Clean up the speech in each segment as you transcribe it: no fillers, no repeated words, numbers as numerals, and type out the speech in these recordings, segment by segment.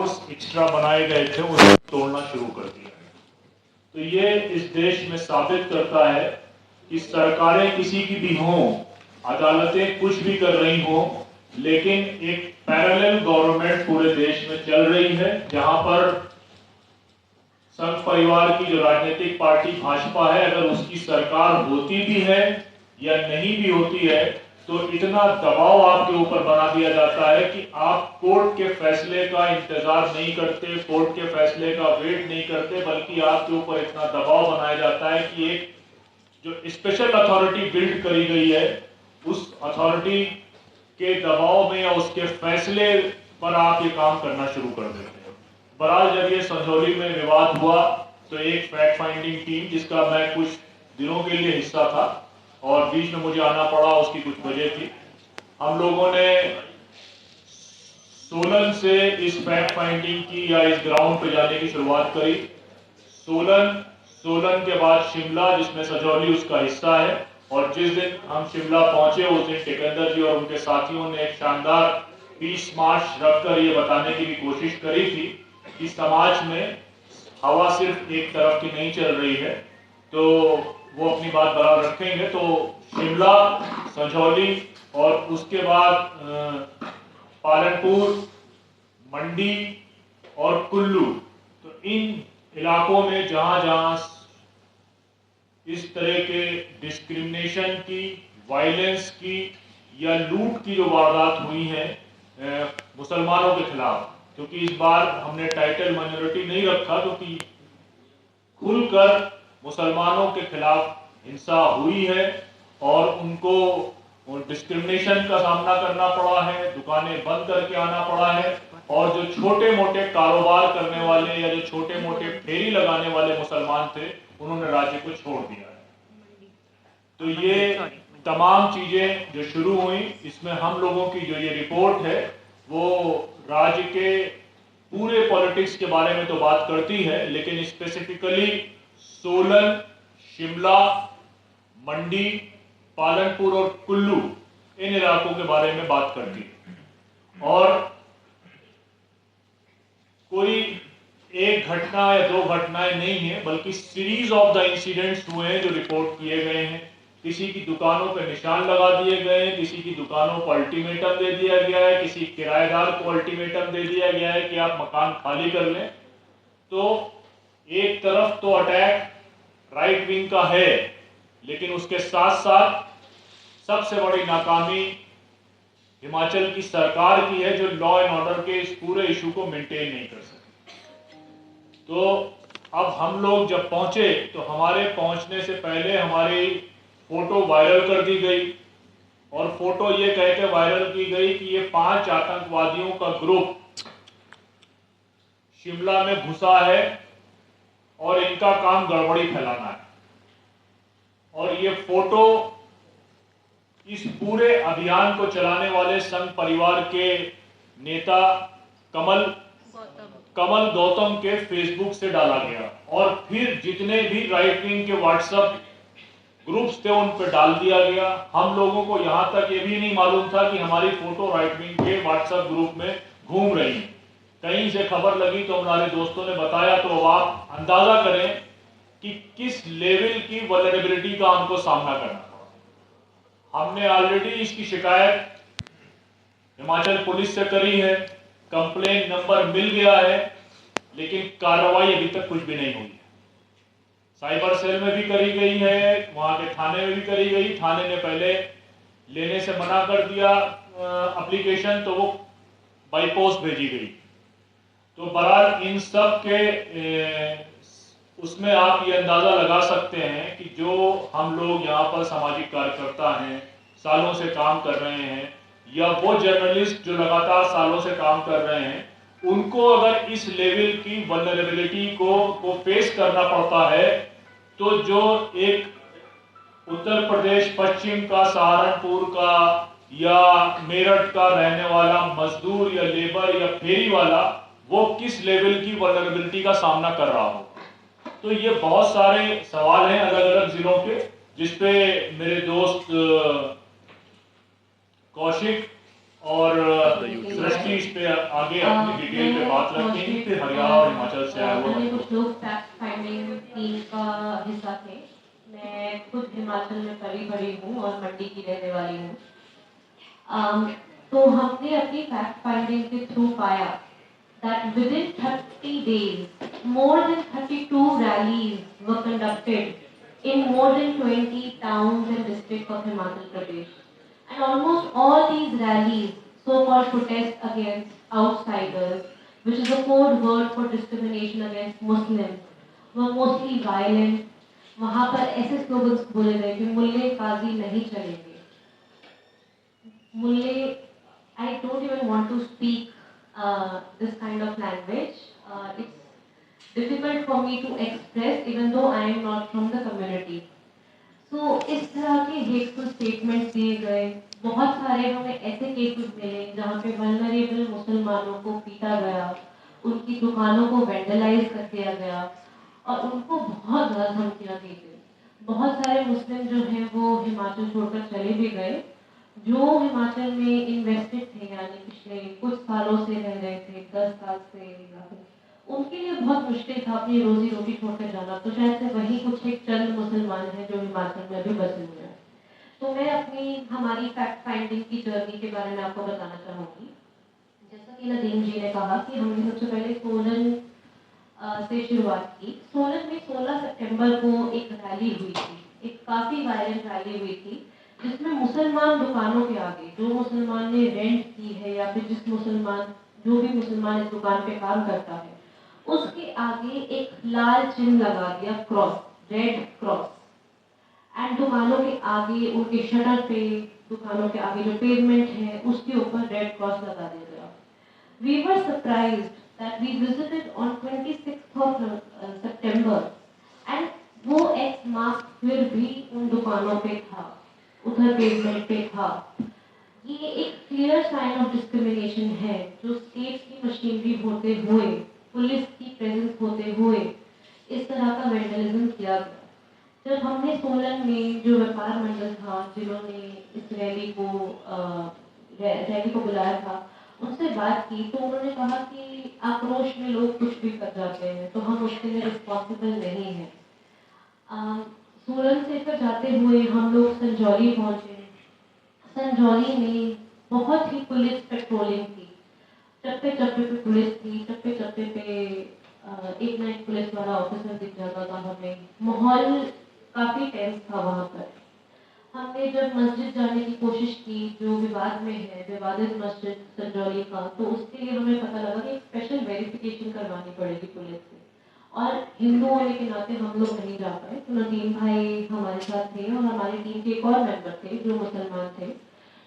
Course extra बनाए गए थे उसको तोड़ना शुरू कर दिया। तो ये इस देश में साबित करता है कि सरकारें किसी की भी हों, अदालतें कुछ भी कर रही हों, लेकिन एक पैरेलल गवर्नमेंट पूरे देश में चल रही है, जहां पर संघ परिवार की जो राजनीतिक पार्टी भाजपा है, अगर उसकी सरकार होती भी है या नहीं भी होती है, तो इतना दबाव आपके ऊपर बना दिया जाता है कि आप कोर्ट के फैसले का इंतजार नहीं करते, कोर्ट के फैसले का वेट नहीं करते, बल्कि आपके ऊपर इतना दबाव बनाया जाता है कि एक जो स्पेशल अथॉरिटी बिल्ड करी गई है, उस अथॉरिटी के दबाव में या उसके फैसले पर आप ये काम करना शुरू कर देते हैं। बहरहाल जब ये संझौली में विवाद हुआ तो एक फैक्ट फाइंडिंग टीम, जिसका मैं कुछ दिनों के लिए हिस्सा था और बीच में मुझे आना पड़ा, उसकी कुछ वजह थी, हम लोगों ने सोलन से इस फैक्ट फाइंडिंग की या इस ग्राउंड पे जाने की शुरुआत करी। सोलन के बाद शिमला, जिसमें सजौली उसका हिस्सा है, और जिस दिन हम शिमला पहुंचे उस दिन टिकंदर जी और उनके साथियों ने एक शानदार पीस मार्च रखकर ये बताने की भी कोशिश करी थी कि समाज में हवा सिर्फ एक तरफ की नहीं चल रही है, तो वो अपनी बात बराबर रखेंगे। तो शिमला, सजौली और उसके बाद पालनपुर, मंडी और कुल्लू, तो इन इलाकों में जहां जहां इस तरह के डिस्क्रिमिनेशन की, वायलेंस की या लूट की जो वारदात हुई है मुसलमानों के खिलाफ, क्योंकि इस बार हमने टाइटल माइनॉरिटी नहीं रखा, क्योंकि खुलकर मुसलमानों के खिलाफ हिंसा हुई है और उनको डिस्क्रिमिनेशन का सामना करना पड़ा है, दुकानें बंद करके आना पड़ा है, और जो छोटे मोटे कारोबार करने वाले या जो छोटे मोटे फेरी लगाने वाले मुसलमान थे, उन्होंने राज्य को छोड़ दिया है। तो ये तमाम चीजें जो शुरू हुई, इसमें हम लोगों की जो ये रिपोर्ट है वो राज्य के पूरे पॉलिटिक्स के बारे में तो बात करती है, लेकिन स्पेसिफिकली सोलन, शिमला, मंडी, पालनपुर और कुल्लू, इन इलाकों के बारे में बात करती है। और कोई एक घटना या दो घटनाएं नहीं है, बल्कि सीरीज ऑफ द इंसिडेंट्स हुए हैं जो रिपोर्ट किए गए हैं। किसी की दुकानों पर निशान लगा दिए गए हैं, किसी की दुकानों को अल्टीमेटम दे दिया गया है, किसी किराएदार को अल्टीमेटम दे दिया गया है कि आप मकान खाली कर लें। तो एक तरफ तो अटैक राइट विंग का है, लेकिन उसके साथ साथ सबसे बड़ी नाकामी हिमाचल की सरकार की है, जो लॉ एंड ऑर्डर के इस पूरे इशू को मेंटेन नहीं कर सकी। तो अब हम लोग जब पहुंचे तो हमारे पहुंचने से पहले हमारी फोटो वायरल कर दी गई, और फोटो ये कह के वायरल की गई कि ये 5 आतंकवादियों का ग्रुप शिमला में घुसा है और इनका काम गड़बड़ी फैलाना है। और ये फोटो इस पूरे अभियान को चलाने वाले संघ परिवार के नेता कमल गौतम के फेसबुक से डाला गया, और फिर जितने भी राइट विंग के व्हाट्सएप ग्रुप्स थे उन पर डाल दिया गया। हम लोगों को यहां तक ये भी नहीं मालूम था कि हमारी फोटो राइट विंग के व्हाट्सएप ग्रुप में घूम रही है। कहीं से खबर लगी तो हमारे दोस्तों ने बताया, तो अब आप अंदाजा करें कि किस लेवल की वल्नरेबिलिटी का हमको सामना करना पड़ा। हमने ऑलरेडी इसकी शिकायत हिमाचल पुलिस से करी है, कंप्लेंट नंबर मिल गया है, लेकिन कार्रवाई अभी तक कुछ भी नहीं हुई है। साइबर सेल में भी करी गई है, वहां के थाने में भी करी गई, थाने ने पहले लेने से मना कर दिया एप्लीकेशन, तो वो बाई पोस्ट भेजी गई। तो बहरहाल इन सब के उसमें आप ये अंदाजा लगा सकते हैं कि जो हम लोग यहाँ पर सामाजिक कार्यकर्ता हैं, सालों से काम कर रहे हैं, या वो जर्नलिस्ट जो लगातार सालों से काम कर रहे हैं, उनको अगर इस लेवल की वल्नरेबिलिटी को फेस करना पड़ता है, तो जो एक उत्तर प्रदेश पश्चिम का, सहारनपुर का या मेरठ का रहने वाला मजदूर या लेबर या फेरी वाला, वो किस लेवल की वल्नरेबिलिटी का सामना कर रहा हो। तो ये बहुत सारे सवाल हैं अलग अलग जिलों के, जिसपे मेरे दोस्त कौशिक और सृष्टि इस पे आगे अपनी डिटेल पे बात रखेंगी, फिर हरियाणा और हिमाचल से आए हुए कुछ लोग फैक्ट फाइंडिंग टीम का हिस्सा थे। मैं खुद हिमाचल में पली बड़ी हूँ और मंडी की रहने वाली हूँ। तो हमने अपनी फैक्ट फाइंडिंग के थ्रू पाया that within 30 days, more than 32 rallies were conducted in more than 20 towns and districts of Himachal Pradesh. And almost all these rallies, so-called protests against outsiders, which is a code word for discrimination against Muslims, were mostly violent. वहाँ पर ऐसे slogans बोले गए कि मुल्ले काजी नहीं चलेंगे। मुल्ले, I don't even want to speak this kind of language. It's difficult for me to express even though I am not from the community. So इस तरह के hateful statements दिए गए। बहुत सारे हमें ऐसे केसेस मिले जहाँ पे vulnerable मुसलमानों को पीटा गया, उनकी दुकानों को वेंडलाइज कर दिया गया और उनको बहुत ज़्यादा धमकियाँ दी गई। बहुत सारे मुस्लिम जो हैं वो हिमाचल छोड़कर चले भी गए, जो हिमाचल में इन्वेस्टेड थे, यानी पिछले कुछ सालों से रह रहे थे, 10 साल से, या फिर उनके लिए बहुत मुश्किल था अपनी रोजी रोटी छोड़कर जाना। तो शायद से वही कुछ एक चंद मुसलमान हैं जो हिमाचल में भी बसे हुए हैं। तो मैं अपनी हमारी फैक्ट फाइंडिंग की जर्नी के बारे में आपको बताना चाहूँगी। जैसा कि नदीम जी ने कहा कि हमने सबसे पहले सोलन से शुरुआत की। सोलन में 16 सितंबर को एक रैली हुई थी, एक काफ़ी वायलेंट रैली हुई थी, जिसमें मुसलमान दुकानों के आगे, जो मुसलमान ने रेंट की है या फिर जो भी मुसलमान इस दुकान पे काम करता है, उसके आगे एक लाल चिन्ह लगा दिया, क्रॉस, रेड क्रॉस। एंड दुकानों के आगे, उनके शटर पे, दुकानों के आगे जो पेवमेंट है उसके ऊपर रेड क्रॉस लगा दिया गया। We were surprised that we visited on 26th of September and वो X मार्क फिर भी उन दुकानों पे था, उधर पेवमेंट पे था। ये एक क्लियर साइन ऑफ डिस्क्रिमिनेशन है जो स्टेट की मशीनरी होते हुए, पुलिस की प्रेजेंस होते हुए इस तरह का वेंडलिज्म किया गया। जब हमने सोलन में जो व्यापार मंडल था जिन्होंने इस रैली को बुलाया था, उनसे बात की तो उन्होंने कहा कि आक्रोश में लोग कुछ भी कर जाते हैं, तो हम उसके लिए रिस्पॉन्सिबल नहीं हैं। सोलन से फिर जाते हुए हम लोग संजौली पहुंचे। संजौली में बहुत ही पुलिस पेट्रोलिंग थी, चप्पे चप्पे पे पुलिस थी, चप्पे चप्पे पे एक ना एक पुलिस वाला ऑफिसर दिख जाता था हमें। माहौल काफ़ी टेंस था वहाँ पर। हमने जब मस्जिद जाने की कोशिश की, जो विवाद में है, विवादित मस्जिद संजौली का, तो उसके लिए हमें पता लगा कि स्पेशल वेरिफिकेशन करवानी पड़ेगी पुलिस से, और हिंदू होने के नाते हम लोग नहीं जा पाए। तो नदीम भाई हमारे साथ थे और हमारी टीम के एक और मेंबर थे जो मुसलमान थे,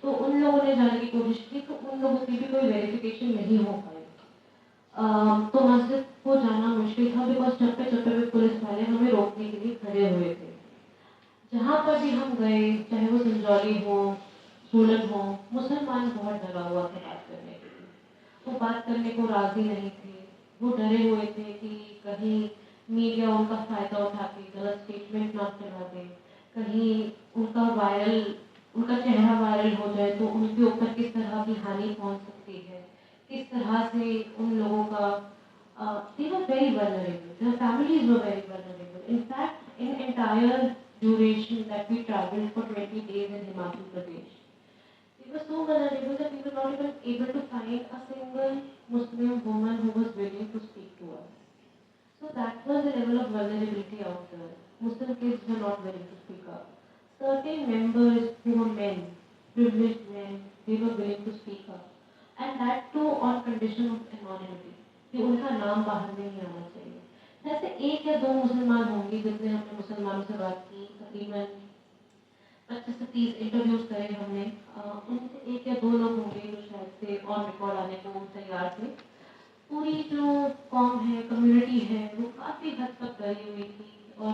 तो उन लोगों ने जाने की कोशिश की, तो उन लोगों की भी कोई वेरिफिकेशन नहीं हो पाई। तो मस्जिद को जाना मुश्किल था बिकॉज चप्पे चप्पे पे पुलिस वाले हमें रोकने के लिए खड़े हुए थे। जहाँ पर भी हम गए, चाहे वो संजौली हो, सोलन हो, मुसलमान बहुत डरा हुआ था बात करने के लिए। वो बात करने को राजी नहीं थे, वो डरे हुए थे कि कहीं मीडिया उनका फायदा उठा के गलत स्टेटमेंट ना चला दे, कहीं उनका चेहरा वायरल हो जाए तो उनके ऊपर किस तरह की हानि पहुंच सकती है, किस तरह से उन लोगों का they were very vulnerable, their families were very vulnerable. In fact, in entire duration that we traveled for 20 days in Himachal Pradesh, we were so vulnerable that we were not even able to find a single Muslim woman who was willing to speak to us. So that was the level of vulnerability out there. Muslim kids were not willing to speak up. Certain members who were men, privileged men, they were willing to speak up. And that too on condition of anonymity, कि उनका नाम बाहर नहीं आना चाहिए। जैसे एक या दो मुसलमान होंगे जिसने हमने मुसलमानों से बात की, तकरीबन 25 से 30 इंटरव्यूज करे हमने, उनसे एक या दो लोग होंगे जो शायद से ऑन रिकॉर्ड आने को तैयार थे। पूरी जो कौम है, कम्युनिटी है, वो काफ़ी हद तक डरी हुई थी और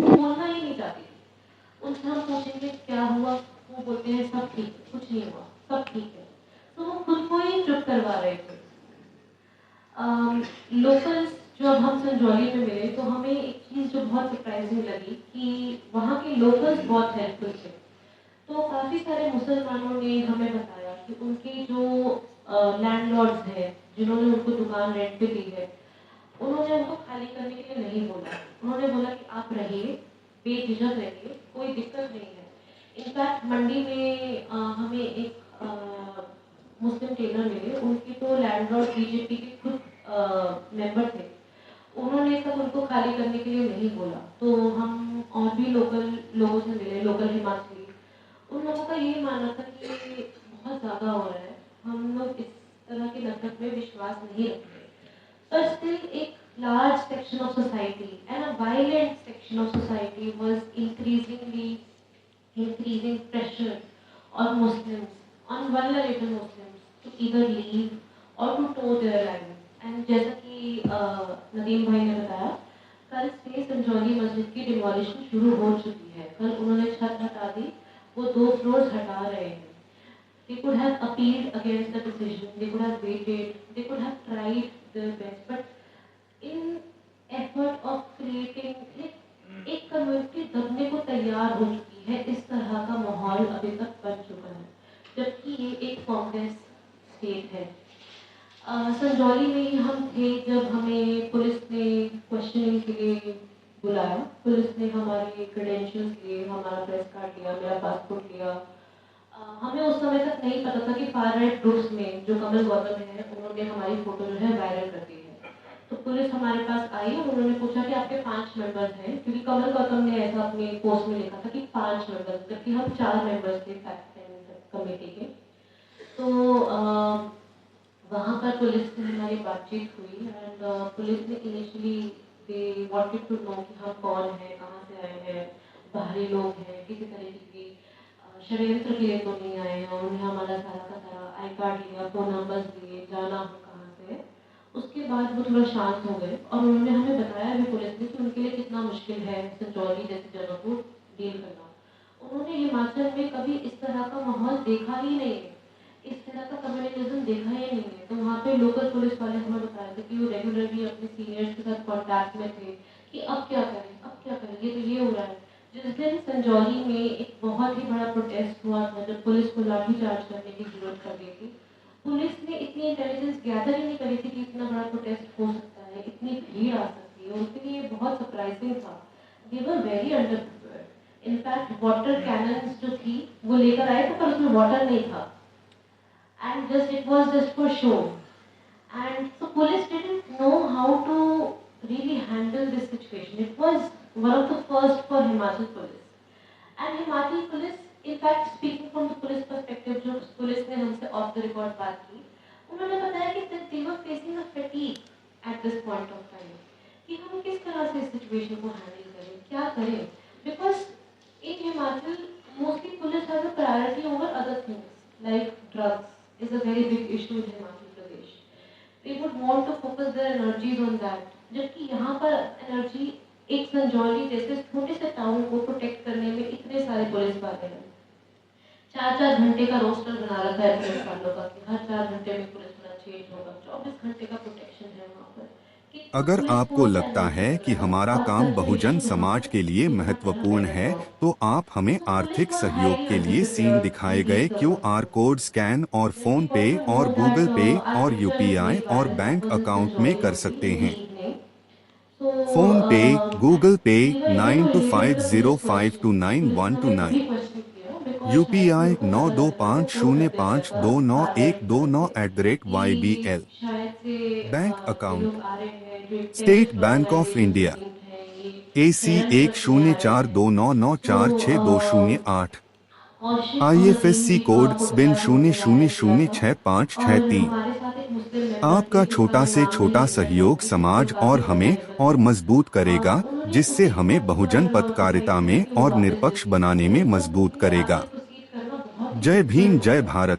बोलना ही नहीं चाहती थी। उनसे हम पूछेंगे क्या हुआ, वो बोलते हैं सब ठीक, कुछ नहीं हुआ, सब ठीक है। तो वो खुद को ही चुप करवा रहे थे। लोकल्स जब हम संजौली में मिले तो हमें एक चीज़ जो बहुत सरप्राइजिंग लगी कि वहाँ के लोकल्स बहुत हेल्पफुल थे। तो काफ़ी सारे मुसलमानों ने हमें बताया कि उनके जो लैंडलॉर्ड्स हैं जिन्होंने उनको दुकान रेंट पे दी है, उन्होंने उनको खाली करने के लिए नहीं बोला। उन्होंने बोला कि आप रहिए, बेझिझक रहिए, कोई दिक्कत नहीं है। इनफैक्ट मंडी में हमें एक मुस्लिम टेलर मिले, उनके तो लैंडलॉर्ड बीजेपी के खुद मेंबर थे। उन्होंने तब उनको खाली करने के लिए नहीं बोला। तो हम और भी लोकल लोगों से मिले, लोकल हिमाचली, उन लोगों का ये मानना था कि बहुत ज़्यादा हो रहा है, हम लोग इस तरह के नाटक में विश्वास नहीं रखते। But still, a large section of society and a violent section of society was increasing pressure on Muslims, on vulnerable Muslims, to either leave or to tow their land. And जैसा कि नदीम भाई ने बताया, कल से संजौली मस्जिद की डिमोलिशन शुरू हो चुकी है। कल उन्होंने छत हटा दी, वो 2 फ्लोर्स हटा रहे हैं। They could have appealed against the decision, they could have waited, they could have tried their best, but in effort of creating एक कम्युनिटी दबने को तैयार हो चुकी है, इस तरह का माहौल अभी तक बन चुका है, जबकि ये एक कांग्रेस स्टेट है। संजौली में ही हम थे जब हमें पुलिस ने क्वेश्चनिंग के लिए बुलाया। पुलिस ने हमारे क्रेडेंशियल्स लिए, हमारा प्रेस कार्ड लिया, मेरा पासपोर्ट लिया। हमें उस समय तक नहीं पता था कि फार राइट ग्रुप्स में जो कमल गौतम है, उन्होंने हमारी फोटो जो है वायरल कर दी है। तो पुलिस हमारे पास आई और उन्होंने पूछा कि आपके 5 मेंबर्स हैं, क्योंकि कमल गौतम ने ऐसा अपने पोस्ट में लिखा था कि 5 मेंबर्स, जबकि हम 4 मेंबर्स थे फैक्ट एंड कमेटी के। तो वहाँ पर पुलिस से हमारी बातचीत हुई एंड पुलिस ने initially they wanted to know कि हम कौन हैं, कहाँ से आए हैं, बाहरी लोग हैं, किसी तरीके की षड्यंत्र के लिए तो नहीं आए हैं। उन्होंने हमारा सारा का सारा आई कार्ड लिया, फ़ोन नंबर्स दिए, जाना हम कहाँ से। उसके बाद वो थोड़ा शांत हो गए और उन्होंने हमें बताया भी पुलिस ने कि उनके लिए कितना मुश्किल है संजौली जैसी जगह को डील करना। उन्होंने हिमाचल में कभी इस तरह का माहौल देखा ही नहीं है, इस तरह का कम्युनिज्म देखा ही नहीं है। तो वहाँ पे लोकल पुलिस वाले हमें बता रहे थे कि वो रेगुलरली अपने सीनियर्स के साथ कॉन्टैक्ट में थे कि अब क्या करें, अब क्या करें, ये तो ये हो रहा है। जिस दिन संजौली में एक बहुत ही बड़ा प्रोटेस्ट हुआ था, जब पुलिस को लाठीचार्ज करने की जरूरत पड़ गई थी, पुलिस ने इतनी इंटेलिजेंस गैदर ही नहीं करी थी कि इतना बड़ा प्रोटेस्ट हो सकता है, इतनी भीड़ आ सकती है। उनके लिए बहुत सरप्राइजिंग था। They were very under prepared. In fact water cannons जो थी वो लेकर आए थे, पर उसमें वाटर नहीं था and just it was just for show, and so police didn't know how to really handle this situation. It was one of the first for Himachal police, and Himachal police, in fact speaking from the police perspective, जो police ने हमसे off the record बात की, उन्होंने बताया कि they were facing a fatigue at this point of time कि हम किस तरह से इस situation को handle करें, क्या करें, because in Himachal mostly police has a priority over other things like drugs is a very big issue in Himachal Pradesh. They would want to focus their energies on that. जबकि यहाँ पर energy एक संजौली जैसे छोटे से town को protect करने में इतने सारे पुलिस वाले हैं। 4-4 घंटे का रोस्टर बना रखा है पुलिस वालों का कि हर 4 घंटे में पुलिस वाला चेंज होगा, 24 घंटे का प्रोटेक्शन है वहाँ पर। अगर आपको लगता है कि हमारा काम बहुजन समाज के लिए महत्वपूर्ण है, तो आप हमें आर्थिक सहयोग के लिए सीन दिखाए गए QR कोड स्कैन और फोन पे और गूगल पे और UPI और बैंक अकाउंट में कर सकते हैं। फोन पे, गूगल पे 9250529129, UPI 9250529129@YBL। Bank account state bank of India AC 104299462008, IFSC code SBIN 00065663। आपका छोटा से छोटा सहयोग समाज और हमें और मजबूत करेगा, जिससे हमें बहुजन पत्रकारिता में और निष्पक्ष बनाने में मजबूत करेगा। जय भीम, जय भारत।